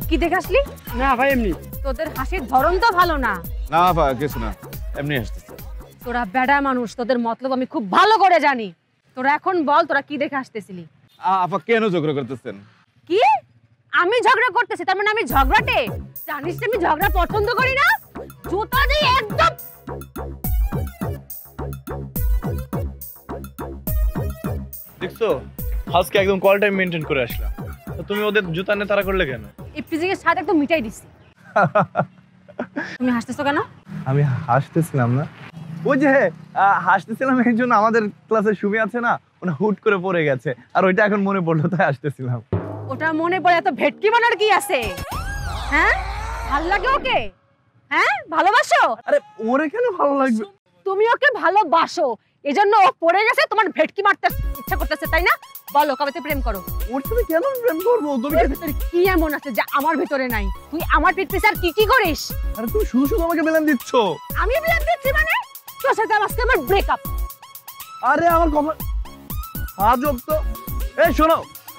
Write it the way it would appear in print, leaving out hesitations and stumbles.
কি দেখে আসলি? না ভাই এমনি। তোদের হাসির ধরন তো ভালো না। না ভাই কিছু না, এমনি হাসতেছে। তোরা বেড়া মানুষ, তোদের মতলব আমি খুব ভালো করে জানি। তোরা এখন বল তোরা কি দেখে আসতেছিলি? আপা কেন ঝগড়া করতেছেন? কি আমি ঝগড়া করতেছি? তার মানে আমি ঝগড়াটে? জানিস না আমি ঝগড়া পছন্দ করি না। জুতা দিয়ে একদম। দেখছো আজকে একদম কল টাইম মেইনটেইন করে আসলাম, তো তুমি ওদের জুতা নিয়ে তাড়া করলে কেন? ইফতিজিং এর সাথে একদম মিটাই দিছি। তুমি হাসতেছো কেন? আমি হাসতেছিলাম না, ওই যে হাসতেছিলাম এই জন্য আমাদের ক্লাসে সুমি আছে না, ওনা হুট করে পড়ে গেছে আর ওইটা এখন মনে পড়লো তাই হাসতেছিলাম। ওটা মনে পড়ে এত ভেটকি বানার কি আছে? হ্যাঁ ভাল লাগে ওকে? হ্যাঁ ভালোবাসো? আরে ওরে কেন ভালো লাগবে? তুমি ওকে ভালোবাসো এজন্য ও পড়ে গেছে, তোমার ভেটকি মারতে ইচ্ছা করতেছে তাই না? বলো কবে থেকে প্রেম করো? ওর সাথে কেন প্রেম করবো? তুমি ভিতরে কি এমন আছে যা আমার ভিতরে নাই? তুই আমার পিঠ পিছে আর কি করিস? আরে তুমি শুধু শুধু আমাকে ব্লেম দিচ্ছ। আমি ব্লেম দিচ্ছি মানে? তোর সাথে আজকে আমার ব্রেকআপ। আরে আমার কপাল আজব তো। এই শোনো